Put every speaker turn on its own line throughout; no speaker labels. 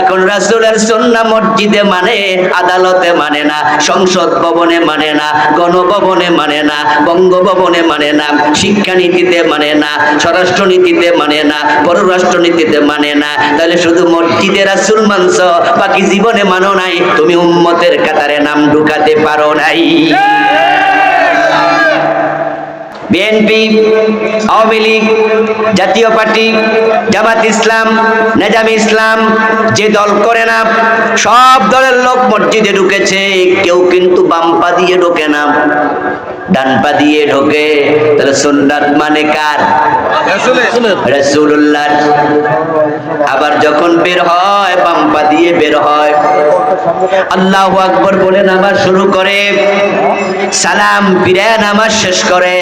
এখন রাসূলের সুন্নাহ মসজিদে মানে, আদালতে মানে না, সংসদ ভবনে মানে না, গণভবনে মানে না, বঙ্গভবনে মানে না, শিক্ষানীতিতে মানে না, স্বরাষ্ট্রনীতিতে মানে না, পররাষ্ট্রনীতিতে মানে না। তাহলে শুধু মসজিদে রাসূল মানছ, বাকি জীবনে মানো নাই, তুমি উম্মতের কাতারে নাম ঢুকাতে পারো নাই। বিএনপি, আওয়ামী লীগ, জাতীয় পার্টি, জামাত ইসলাম, নেজামে ইসলাম, যে দল করে না, সব দলের লোক মসজিদে ঢুকেছে, কেউ কিন্তু বাম পা দিয়ে ঢোকে না, ডান পা দিয়ে ঢোকে। তাহলে সুন্নাত মানে কার? রাসূলুল্লাহ। আবার যখন বের হয় বাম পা দিয়ে বের হয়, আল্লাহু আকবার বলে নামাজ শুরু করে, সালাম ফিরে নামাজ শেষ করে।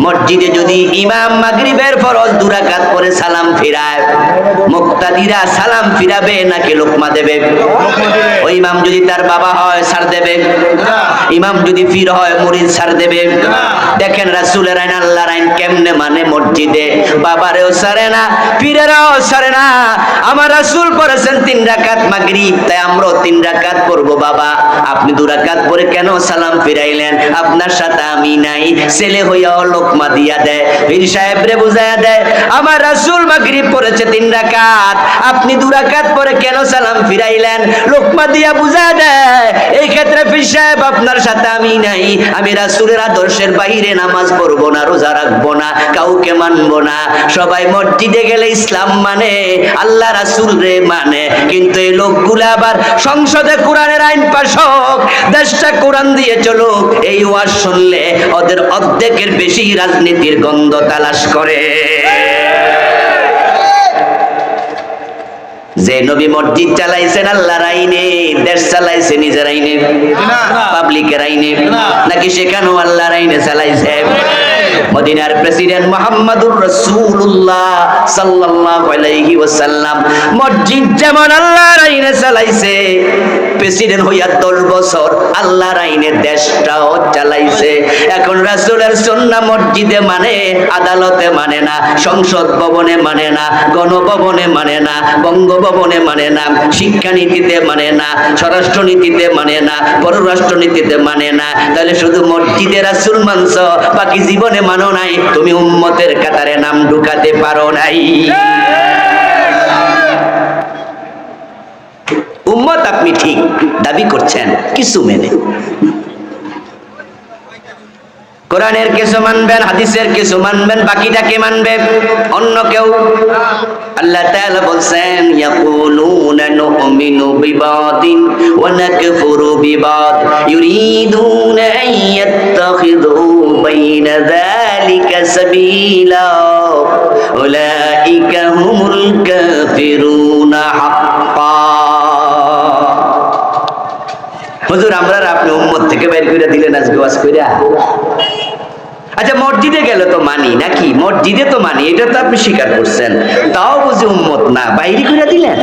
মসজিদে যদি ইমাম মাগরিবের ফরজ 2 রাকাত পরে সালাম ফিরায়, মুক্তাদিরা সালাম ফিরাবে নাকি লোকমা দেবে? ওই ইমাম যদি তার বাবা হয় ছাড় দেবে, ইমাম যদি পীর হয় মুরিদ ছাড় দেবে। দেখেন রাসূলের আইন, আল্লাহর আইন কেমনে মানে মসজিদে, বাবারেও ছাড়ে না, পীরেরও ছাড়ে না। আমার রাসূল পড়েছেন 3 রাকাত মাগরিব, তাই আমরাও 3 রাকাত পড়বো। বাবা আপনি 2 রাকাত পরে কেন সালাম ফিরাইলেন? আপনার সাথে আমি নাই। ছেলে হইয়াও লোকমা দিয়া দেয়, পীর সাহেব রে বুঝায়া দেয়, আমার রাসূল মাগরিব পড়েছে 3 রাকাত, আপনি 2 রাকাত পরে কেন সালাম ফিরাইলেন? লোকমা দিয়া বুঝায়া দেয়। এই ক্ষেত্রে পীর সাহেব আপনার সাথে আমি নাই, আমি রাসূলের আদর্শের বাইরে নামাজ পড়বো না, রোজা রাখবো না, কাউকে মানবো না। সবাই মসজিদে গেলে ইসলাম মানে, আল্লাহ রাসূল রে মানে, কিন্তু এই লোকগুলা আবার সংসদে কোরআনের আইন পাস হোক, দেশটা কোরআন দিয়ে চলুক, এই ওয়াজ শুনলে ওদের অর্ধেকের বেশি রাজনীতির গন্ধ তালাশ করে। যে নবী মসজিদ চালাইছেন আল্লাহর আইনে, দেশ চালাইছে নিজের আইনে, পাবলিকের আইনে, নাকি সেখানেও আল্লাহর আইনে চালাইছে? মদিনার প্রেসিডেন্ট মুহাম্মদুর রাসূলুল্লাহ সাল্লাল্লাহু আলাইহি ওয়াসাল্লাম মসজিদ যেমন আল্লাহর আইনে চালাইছে, প্রেসিডেন্ট হইয়া 10 বছর আল্লাহর আইনে দেশটাও চালাইছে। এখন রাসূলের সুন্নাহ মসজিদে মানে, আদালতে মানে না, সংসদ ভবনে মানে না, গণভবনে মানে না, বঙ্গভবনে মানে না, শিক্ষানীতিতে মানে না, স্বরাষ্ট্রনীতিতে মানে না, পররাষ্ট্রনীতিতে মানে না। তাহলে শুধু মসজিদে রাসূল মানছ, বাকি জীবনে মানো নাই, তুমি উম্মতের কাতারে নাম ঢুকাতে পারো নাই। উম্মত আপনি ঠিক দাবি করছেন কিছু মেনে, কোরআনের কিছু মানবেন, হাদিসের কিছু মানবেন, বাকিটাকে মানবেন অন্য কেউ। আল্লাহ তাআলা বলছেন, ইয়াকুলুনা নুমিনু বিবাদিন ওয়া নাকফুরু বিবাদ ইউরিদুনা আন ইয়াত্তাখিযু বাইনা যালিকা সাবিলা উলাইকা হুমুল কাফিরুনা হাক্কা। হুজুর আমরা আপনি উম্মত থেকে বের করে দিলেন আজকে ওয়াজ কইরা। আচ্ছা মসজিদে গেলে তো মানি নাকি? মসজিদে তো মানি, এটা তো আপনি স্বীকার করছেন, তাও বুঝি উম্মত না, বাইরে করে দিলেন।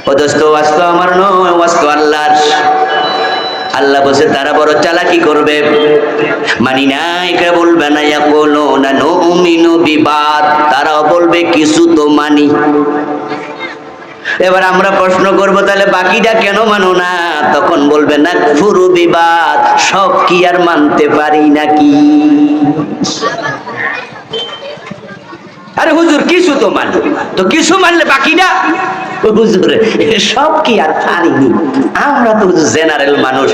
ও দোস্ত ওয়াজ তো আমার নয়, ওয়াজ তো আল্লাহর। আল্লাহ বলছে তারা বড় চালাকি করবে, মানি না এটা বলবে না, ইয়াকুলুনা নুমিনু বিবাদ, তারাও বলবে কিছু তো মানি। এবার আমরা প্রশ্ন করব, তাহলে বাকিটা কেন মানো না? তখন বলবে না ফুরু বিবাদ, সব কি আর মানতে পারি নাকি? আরে হুজুর কিছু তো মানি, তো কিছু মানলে বাকিটা? হুজুর সব কি আর পারিনি, আমরা তো জেনারেল মানুষ,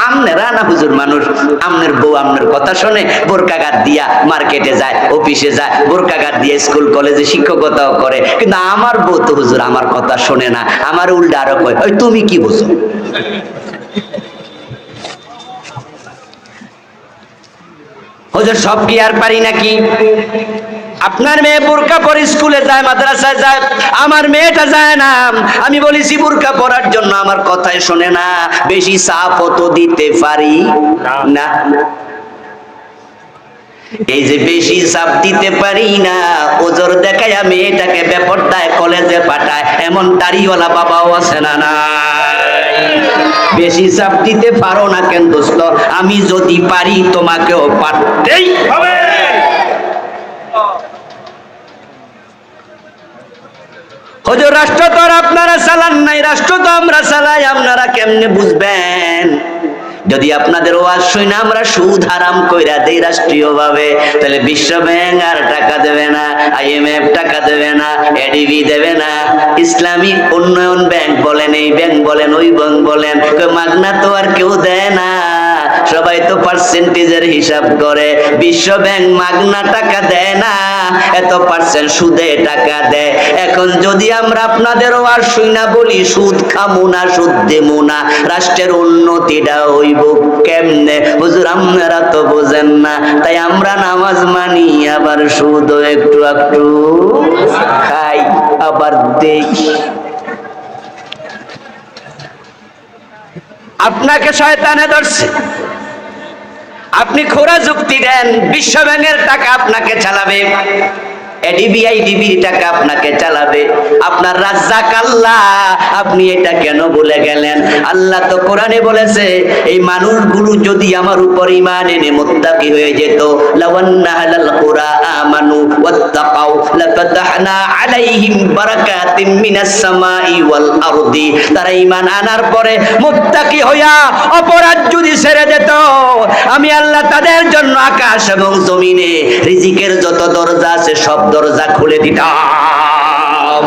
আমনেরা না হুজুর মানুষ। আমনের বউ আমনের কথা শোনে, বোরকাগার দিয়া মার্কেটে যায়, অফিসে যায়, বোরকাগার দিয়ে স্কুল কলেজে শিক্ষকতাও করে, কিন্তু আমার বউ তো হুজুর আমার কথা শোনে না, আমার উল্টা আরো কয়, ওই তুমি কি বুঝো? হুজুর সব কি আর পারি নাকি? আপনার মেয়ে বোরকা পরে স্কুলে যায়, মাদ্রাসায় যায়, আমার মেয়েটা যায় না। আমি বলেছি বোরকা পরার জন্য, আমার কথাই শোনে না। বেশি চাপও তো দিতে পারি না। এই যে বেশি চাপ দিতে পারি না, ওজোর দেখায় মেয়েটাকে বেপরদায় কলেজে পাঠায়, এমন দাড়িওয়ালা বাবাও আছে না? না, বেশি চাপ দিতে পারো না কেন দোস্ত? আমি যদি পারি তোমাকেও পারতেই হবে। হুজুর রাষ্ট্র তো আর আপনারা চালান নাই, রাষ্ট্র তো আমরা চালাই, আপনারা কেমনে বুঝবেন? যদি আপনাদের ওয়াজ শুনে আমরা সুদ হারাম কইরা দেই রাষ্ট্রীয় ভাবে, তাহলে বিশ্ব ব্যাংক আর টাকা দেবে না, IMF টাকা দেবে না, ADB দেবে না, ইসলামী উন্নয়ন ব্যাংক বলেন, এই ব্যাংক বলেন, ওই ব্যাংক বলেন, মাগনা তো আর কেউ দেয় না, সবাই তো পার্সেন্টেজের হিসাব করে। বিশ্ব ব্যাংক মাগনা টাকা দেয় না, এত পার্সেন্ট সুদে টাকা দেয়। এখন যদি আমরা আপনাদের ওয়াজ শুনা বলি সুদ খামু না, সুদ দেবো না, রাষ্ট্রের উন্নতিটা হইব কেমনে? হুজুর আপনারা তো বোঝেন না, তাই আমরা নামাজ মানি, আবার সুদ একটু একটু খাই, আবার দেই। আপনাকে শয়তানে ধরছে, আপনি খোরা যুক্তি দেন, বিশ্ব ব্যাংকের টাকা আপনাকে চালাবে, ADB IDBর টাকা আপনাকে চালাবে, আপনার রাজ্জাক আল্লাহ, আপনি এটা কেন ভুলে গেলেন? আল্লাহ তো কোরআনে বলেছে, এই মানুষগুলো যদি আমার উপর ঈমান এনে মুত্তাকি হয়ে যেত, লাওয়ান্না আলাল কুরা আমানু ওয়াত্তাকাউ লাফাতাহনা আলাইহিম বারাকাতিম মিনাস সামাই ওয়াল আরদি। তারা ঈমান আনার পরে মুত্তাকি হইয়া অপরাধ যদি ছেড়ে দিত, আমি আল্লাহ তাদের জন্য আকাশ এবং জমিনে রিজিকের যত দরজা আছে সব দরজা খুলে দিতাম।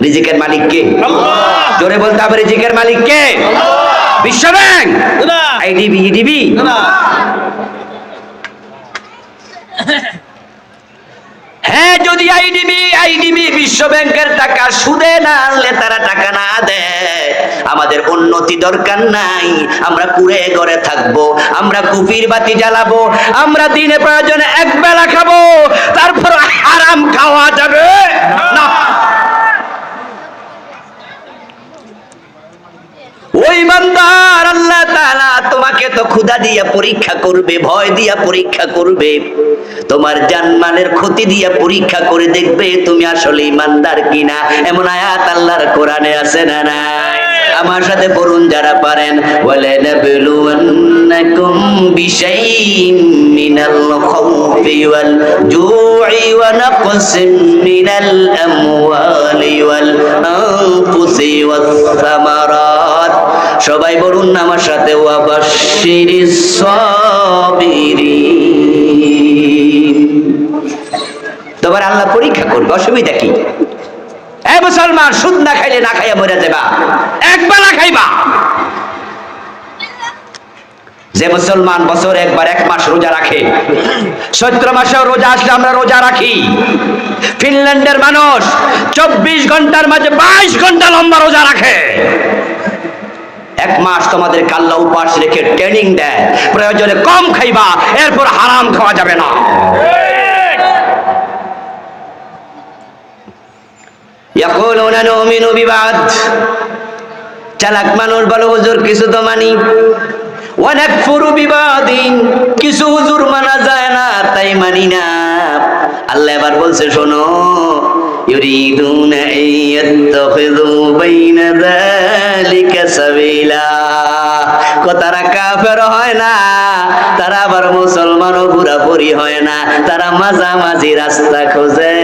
রিজিকের মালিক কে? আল্লাহ। জোরে বলতে হবে, রিজিকের মালিক কে? আল্লাহ। বিশ্ব ব্যাংক না, IDB EDB না। হ্যাঁ, যদি IDB বিশ্ব ব্যাংকের টাকা সুদে না আনলে, তারা টাকা না দেয়, আমাদের উন্নতি দরকার নাই, আমরা কুড়ে ঘরে থাকবো, আমরা কুফির বাতি জ্বালাবো, আমরা দিনে প্রয়োজনে এক বেলা খাবো, তারপর হারাম খাওয়া যাবে না। ওই বান্দার আল্লাহ তাআলা তোমাকে তো ক্ষুধা দিয়া পরীক্ষা করবে, ভয় দিয়া পরীক্ষা করবে, তোমার জানমালের ক্ষতি দিয়া পরীক্ষা করে দেখবে তুমি আসলে ইমানদার কিনা। এমন আয়াত আল্লাহর কোরআনে আছে না নাই? আমার সাথে পড়ুন যারা পারেন, ওয়ালানাবলুওয়ান্নাকুম বিশাইইম মিনাল খাউফি ওয়াল জু'i ওয়া নাকসিম মিনাল আমওয়ালি ওয়াল আনফুসি ওয়াস সামারাত। সবাই বলুন না আমার সাথে, ওয়াবাশশিরিস সাবিরিন। তোমার আল্লাহ পরীক্ষা করবে, অসুবিধা কি? এ মুসলমান, সুদ না খাইলে না খাইয়া মরে যাবা, একবেলা খাইবা। যে মুসলমান বছর একবার 1 মাস রোজা রাখে, চৈত্র মাসেও রোজা আসলে আমরা রোজা রাখি। ফিনল্যান্ডের মানুষ 24 ঘন্টার মাঝে 22 ঘন্টা লম্বা রোজা রাখে। 1 মাস তোমাদের আল্লাহ উপাস রেখে ট্রেনিং দেয়, প্রয়োজনে কম খাইবা, এরপর হারাম খাওয়া যাবে না। ইয়াকুলুনা নুমিনু বিবাদ, চালাক মানুষ বলো হুজুর কিছু তো মানি, ওয়া নাকফুরু বিবাদিন, কিছু হুজুর মানা যায় না তাই মানি না। আল্লাহ এবার বলছে শোনো, ইউরিদুনা আইয়াত্তাখিযু বাইনা যালিকা সাবিলা, তারা কাফের হয় না, তারা আবার মুসলমানও পুরাপুরি হয় না, তারা মাঝামাঝি রাস্তা খোঁজে।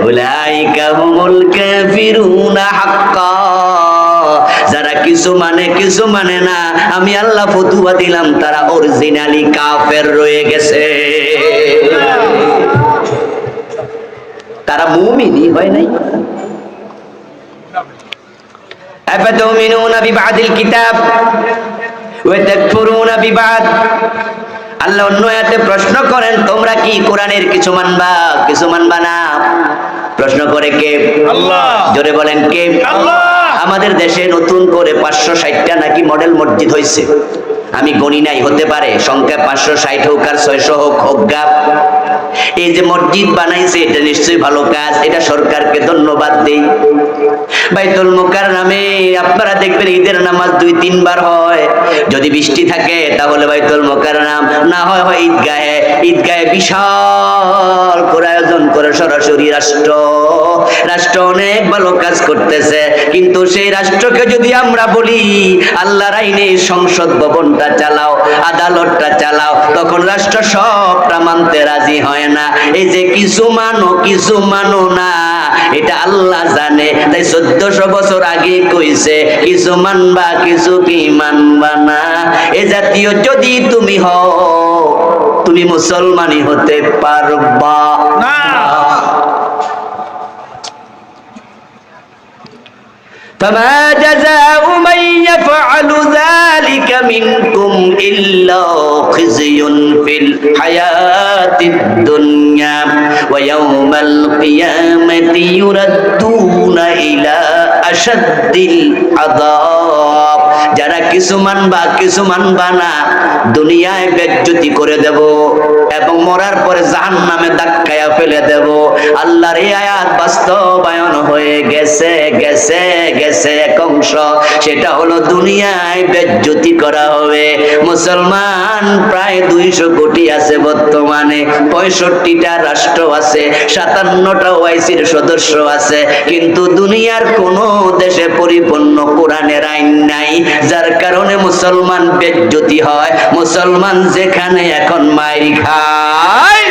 উলাইকা হুমুল কাফিরুনা হাক্কা, যারা কিছু মানে কিছু মানে না, আমি আল্লাহ ফতুয়া দিলাম তারা অরিজিনালি কাফের রয়ে গেছে, তারা মুমিনই হয় নাই। আফাতুমিনুনা বিবাদিল কিতাব ওয়া তাকফুরুনা বিবাদ। আল্লাহ অন্য আয়াতে প্রশ্ন করেন, তোমরা কি কোরআনের কিছু মানবা, কিছু মানবা না? প্রশ্ন করে কে? আল্লাহ। জোরে বলেন কে? আল্লাহ। আমাদের দেশে নতুন করে 560টা নাকি মডেল মসজিদ হয়েছে, আমি গণি নাই, হতে পারে সংখ্যা 560 হোক আর 600 হোক, হোক। এই যে মসজিদ বানাইছে এটা নিশ্চয়ই ভালো কাজ, এটা সরকারকে ধন্যবাদ দেই। বাইতুল মুকাররমে আপনারা দেখবেন ঈদের নামাজ 2-3 বার হয়, যদি বৃষ্টি থাকে তাহলে বাইতুল মুকাররম, না হয় হয় ঈদগাহে। ঈদগাহে বিশাল করে আয়োজন করে সরাসরি রাষ্ট্র অনেক ভালো কাজ করতেছে, কিন্তু সেই রাষ্ট্রকে যদি আমরা বলি আল্লাহর আইনে সংসদ ভবনটা চালাও, আদালতটা চালাও, তখন রাষ্ট্র সবটা মানতে রাজি হয় না। এই যে কিছু মানো কিছু মানো না, এটা আল্লাহ জানে। তাই 1400 বছর আগে কইছে কিছু মানবা কিছু কি মানবা না। এ জাতীয় যদি তুমি হও, তুমি মুসলমানই হতে পারবা না। فما جزاء من يفعل ذلك منكم إلا خزي في الحياة الدنيا ويوم القيامة يردون إلى أشد العذاب। যারা কিছু মানবা কিছু মানবা না, দুনিয়ায় বেজ্জতি করে দেব এবং মরার পরে জাহান্নামে ধাক্কায়া ফেলে দেব। আল্লাহর এই আয়াত বাস্তবায়ন হয়ে গেছে গেছে গেছে এক অংশ, সেটা হলো দুনিয়ায় বেজ্জতি করা হবে। মুসলমান প্রায় 200 কোটি আছে বর্তমানে, 65টা রাষ্ট্র আছে, 57টা ওআইসির সদস্য আছে, কিন্তু দুনিয়ার কোন দেশে পরিপূর্ণ কোরআনের আইন নাই, যার কারণে মুসলমান বেজ্জতি হয়। মুসলমান যেখানে এখন মাইর খায়